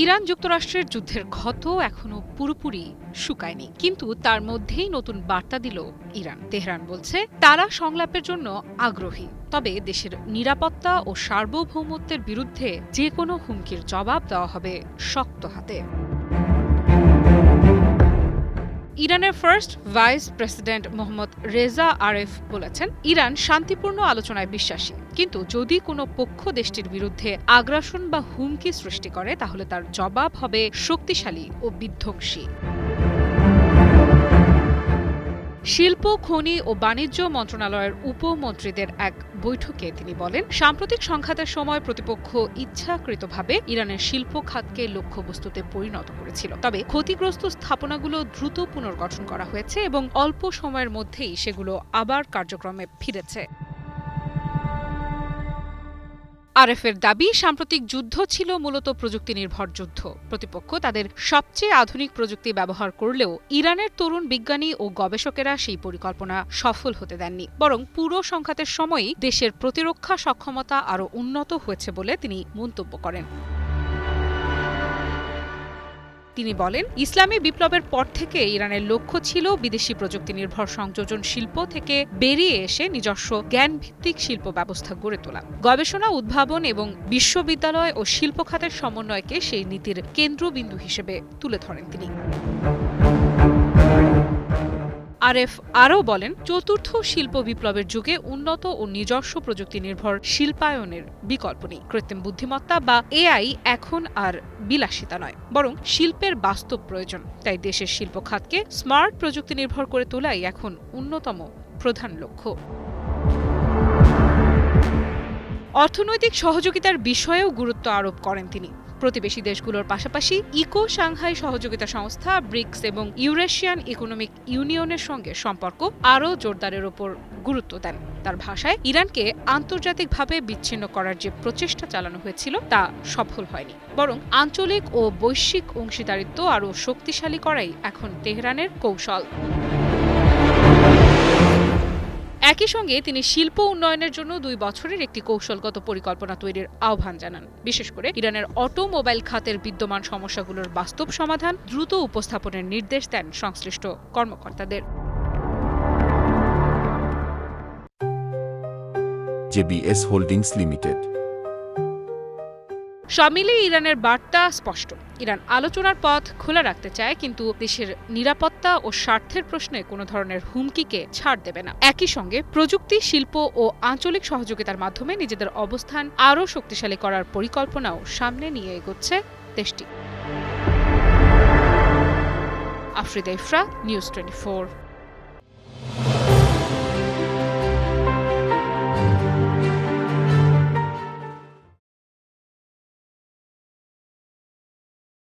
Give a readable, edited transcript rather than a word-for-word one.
Iran যুক্তরাষ্ট্রের যুদ্ধের ক্ষত এখনো পুরোপুরি শুকায়নি, কিন্তু তার মধ্যেই নতুন বার্তা দিল ইরান। তেহরান বলছে তারা সংলাপের জন্য আগ্রহী, তবে দেশের নিরাপত্তা ও সার্বভৌমত্বের বিরুদ্ধে যে কোনো হুমকির জবাব দেওয়া হবে শক্ত হাতে। ইরানের first vice president Mohammad Reza Aref বলেছেন, ইরান শান্তিপূর্ণ আলোচনায় বিশ্বাসী, কিন্তু যদি কোনো পক্ষ দেশটির বিরুদ্ধে আগ্রাসন বা হুমকি সৃষ্টি করে তাহলে তার জবাব হবে শক্তিশালী ও বিধ্বংসী। শিল্প, খনি ও বাণিজ্য মন্ত্রণালয়ের উপমন্ত্রীদের এক বৈঠকে তিনি বলেন, সাম্প্রতিক সংঘাতের সময় প্রতিপক্ষ ইচ্ছাকৃতভাবে ইরানের শিল্প খাতকে লক্ষ্যবস্তুতে পরিণত করেছিল, তবে ক্ষতিগ্রস্ত স্থাপনাগুলো দ্রুত পুনর্গঠন করা হয়েছে এবং অল্প সময়ের মধ্যেই সেগুলো আবার কার্যক্রমে ফিরেছে। আরএফের দাবি, সাম্প্রতিক যুদ্ধ ছিল মূলত প্রযুক্তি নির্ভর যুদ্ধ। প্রতিপক্ষ তাদের সবচেয়ে আধুনিক প্রযুক্তি ব্যবহার করলেও ইরানের তরুণ বিজ্ঞানী ও গবেষকেরা সেই পরিকল্পনা সফল হতে দেননি, বরং পুরো সংঘাতের সময়ই দেশের প্রতিরক্ষা সক্ষমতা আরও উন্নত হয়েছে বলে তিনি মন্তব্য করেন। তিনি বলেন, ইসলামী বিপ্লবের পর থেকে ইরানের লক্ষ্য ছিল বিদেশি প্রযুক্তি নির্ভর সংযোজন শিল্প থেকে বেরিয়ে এসে নিজস্ব জ্ঞানভিত্তিক শিল্প ব্যবস্থা গড়ে তোলা। গবেষণা, উদ্ভাবন এবং বিশ্ববিদ্যালয় ও শিল্প খাতের সমন্বয়কে সেই নীতির কেন্দ্রবিন্দু হিসেবে তুলে ধরেন তিনি। আরেফ আরও বলেন, চতুর্থ শিল্প বিপ্লবের যুগে উন্নত ও নিজস্ব প্রযুক্তি নির্ভর শিল্পায়নের বিকল্প নেই। কৃত্রিম বুদ্ধিমত্তা বা এআই এখন আর বিলাসিতা নয়, বরং শিল্পের বাস্তব প্রয়োজন। তাই দেশের শিল্প খাতকে স্মার্ট প্রযুক্তি নির্ভর করে তোলাই এখন অন্যতম প্রধান লক্ষ্য। অর্থনৈতিক সহযোগিতার বিষয়েও গুরুত্ব আরোপ করেন তিনি। প্রতিবেশী দেশগুলোর পাশাপাশি ইকো সাংহাই সহযোগিতা সংস্থা, ব্রিক্স এবং ইউরেশিয়ান ইকোনমিক ইউনিয়নের সঙ্গে সম্পর্ক আরও জোরদারের ওপর গুরুত্ব দেন। তার ভাষায়, ইরানকে আন্তর্জাতিকভাবে বিচ্ছিন্ন করার যে প্রচেষ্টা চালানো হয়েছিল তা সফল হয়নি, বরং আঞ্চলিক ও বৈশ্বিক অংশীদারিত্ব আরও শক্তিশালী করাই এখন তেহরানের কৌশল। একই সঙ্গে তিনি শিল্প উন্নয়নের জন্য 2 বছরের একটি কৌশলগত পরিকল্পনা তৈরির আহ্বান জানান। বিশেষ করে ইরানের অটোমোবাইল খাতের বিদ্যমান সমস্যাগুলোর বাস্তব সমাধান দ্রুত উপস্থাপনের নির্দেশ দেন সংশ্লিষ্ট কর্মকর্তাদের। JBS holdings limited. সব মিলিয়ে ইরানের বার্তা স্পষ্ট, ইরান আলোচনার পথ খোলা রাখতে চায়, কিন্তু দেশের নিরাপত্তা ও স্বার্থের প্রশ্নে কোনো ধরনের হুমকিকে ছাড় দেবে না। একই সঙ্গে প্রযুক্তি, শিল্প ও আঞ্চলিক সহযোগিতার মাধ্যমে নিজেদের অবস্থান আরও শক্তিশালী করার পরিকল্পনাও সামনে নিয়ে এগোচ্ছে দেশটি। আফরিদা ইফরা, নিউজ 24।